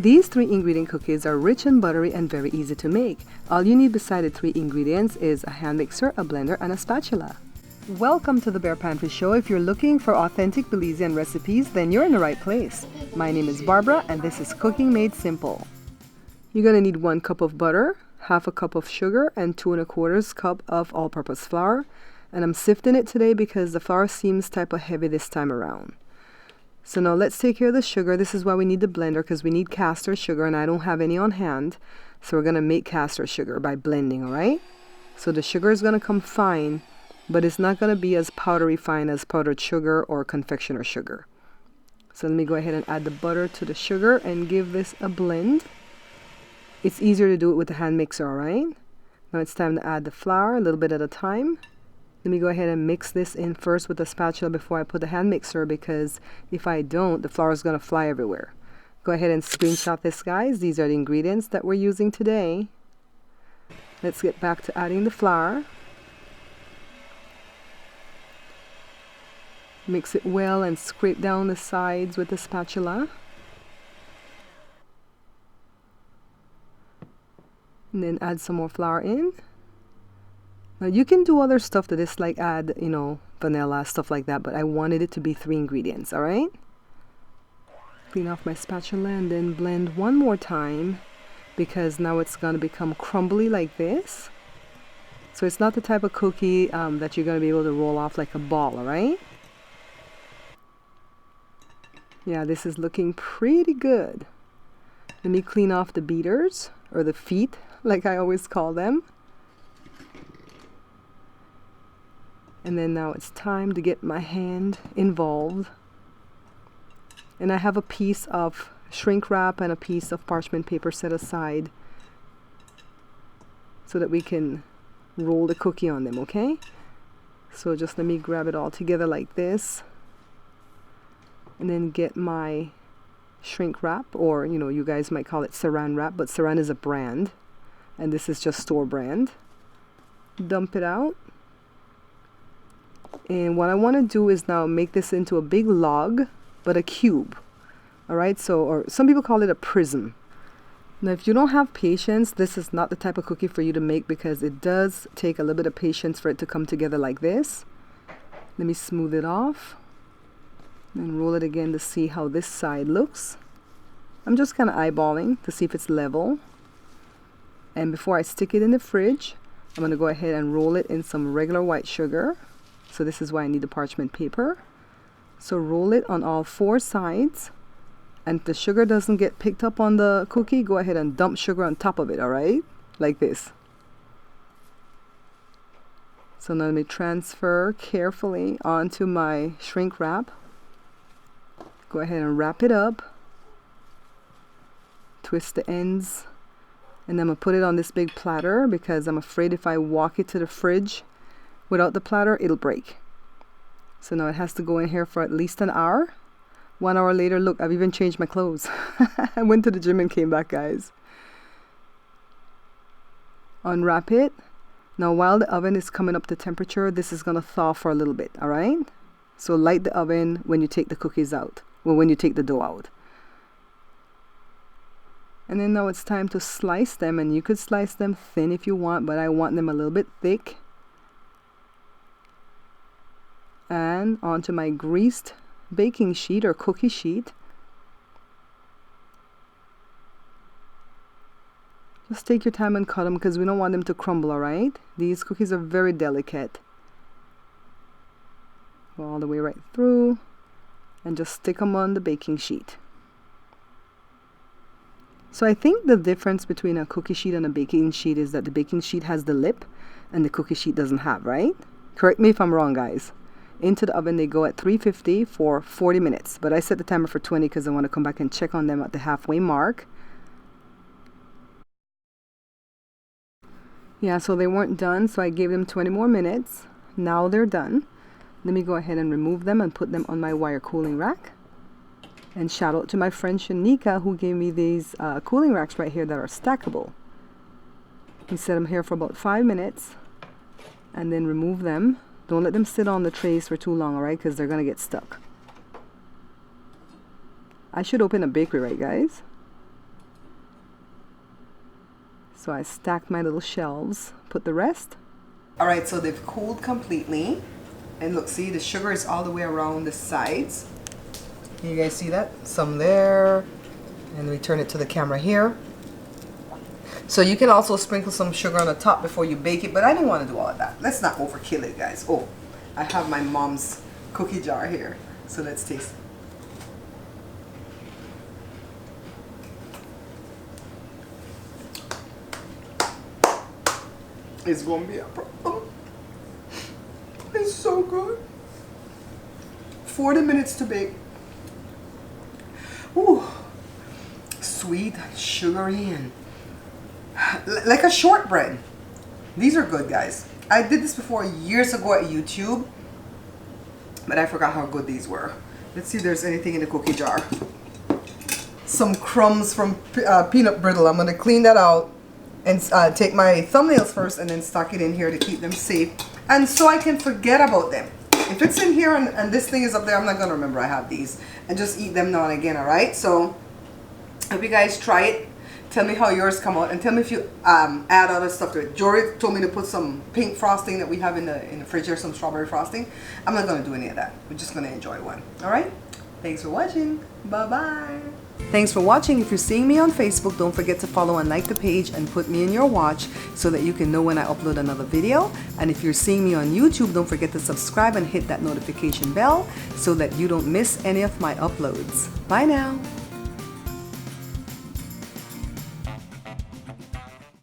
These 3 ingredient cookies are rich and buttery and very easy to make. All you need beside the 3 ingredients is a hand mixer, a blender, and a spatula. Welcome to the Bare Pantry Show. If you're looking for authentic Belizean recipes, then you're in the right place. My name is Barbara and this is Cooking Made Simple. You're going to need 1 cup of butter, half a cup of sugar, and 2 1/4 cup of all-purpose flour. And I'm sifting it today because the flour seems type of heavy this time around. So now let's take care of the sugar. This is why we need the blender, because we need castor sugar and I don't have any on hand. So we're going to make castor sugar by blending, all right? So the sugar is going to come fine, but it's not going to be as powdery fine as powdered sugar or confectioner sugar. So let me go ahead and add the butter to the sugar and give this a blend. It's easier to do it with the hand mixer, all right? Now it's time to add the flour a little bit at a time. Let me go ahead and mix this in first with the spatula before I put the hand mixer, because if I don't, the flour is going to fly everywhere. Go ahead and screenshot this, guys. These are the ingredients that we're using today. Let's get back to adding the flour. Mix it well and scrape down the sides with the spatula. And then add some more flour in. Now you can do other stuff to this, like add, vanilla, stuff like that, but I wanted it to be 3 ingredients, all right? Clean off my spatula and then blend one more time, because now it's going to become crumbly like this. So it's not the type of cookie that you're going to be able to roll off like a ball, all right? Yeah, this is looking pretty good. Let me clean off the beaters, or the feet, like I always call them. And then now it's time to get my hand involved. And I have a piece of shrink wrap and a piece of parchment paper set aside so that we can roll the cookie on them, okay? So just let me grab it all together like this. And then get my shrink wrap, or you guys might call it saran wrap, but saran is a brand and this is just store brand. Dump it out. And what I want to do is now make this into a big log, but a cube. All right, so, or some people call it a prism. Now, if you don't have patience, this is not the type of cookie for you to make, because it does take a little bit of patience for it to come together like this. Let me smooth it off and roll it again to see how this side looks. I'm just kind of eyeballing to see if it's level. And before I stick it in the fridge, I'm going to go ahead and roll it in some regular white sugar. So this is why I need the parchment paper. So roll it on all 4 sides. And if the sugar doesn't get picked up on the cookie, go ahead and dump sugar on top of it, all right? Like this. So now let me transfer carefully onto my shrink wrap. Go ahead and wrap it up. Twist the ends. And then I'm going to put it on this big platter, because I'm afraid if I walk it to the fridge without the platter, it'll break. So now it has to go in here for at least an hour. 1 hour later, look, I've even changed my clothes. I went to the gym and came back, guys. Unwrap it. Now while the oven is coming up to temperature, this is going to thaw for a little bit, all right? So light the oven when you take the cookies out. Well, when you take the dough out. And then now it's time to slice them, and you could slice them thin if you want, but I want them a little bit thick. And onto my greased baking sheet or cookie sheet. Just take your time and cut them, because we don't want them to crumble, all right? These cookies are very delicate. Go all the way right through and just stick them on the baking sheet. So I think the difference between a cookie sheet and a baking sheet is that the baking sheet has the lip and the cookie sheet doesn't have, right? Correct me if I'm wrong, guys. Into the oven they go at 350 for 40 minutes. But I set the timer for 20 because I want to come back and check on them at the halfway mark. Yeah, so they weren't done, so I gave them 20 more minutes. Now they're done. Let me go ahead and remove them and put them on my wire cooling rack. And shout out to my friend Shanika, who gave me these cooling racks right here that are stackable. We set them here for about 5 minutes and then remove them. Don't let them sit on the trays for too long, all right? Because they're going to get stuck. I should open a bakery, right, guys? So I stacked my little shelves, put the rest. All right, so they've cooled completely. And look, see, the sugar is all the way around the sides. You guys see that? Some there. And we turn it to the camera here. So you can also sprinkle some sugar on the top before you bake it, but I didn't want to do all of that. Let's not overkill it, guys. Oh, I have my mom's cookie jar here. So let's taste it. It's gonna be a problem. It's so good. 40 minutes to bake. Ooh, sweet, sugary, and like a shortbread. These are good, guys. I did this before years ago at YouTube, but I forgot how good these were. Let's see if there's anything in the cookie jar. Some crumbs from peanut brittle. I'm gonna clean that out and take my thumbnails first and then stuck it in here to keep them safe and so I can forget about them. If it's in here and this thing is up there, I'm not gonna remember I have these and just eat them now and again. All right, so hope you guys try it. Tell me how yours come out and tell me if you add other stuff to it. Jory told me to put some pink frosting that we have in the fridge here, some strawberry frosting. I'm not gonna do any of that. We're just gonna enjoy one. All right, thanks for watching. Bye-bye. Thanks for watching. If you're seeing me on Facebook, don't forget to follow and like the page and put me in your watch so that you can know when I upload another video. And if you're seeing me on YouTube, don't forget to subscribe and hit that notification bell so that you don't miss any of my uploads. Bye now.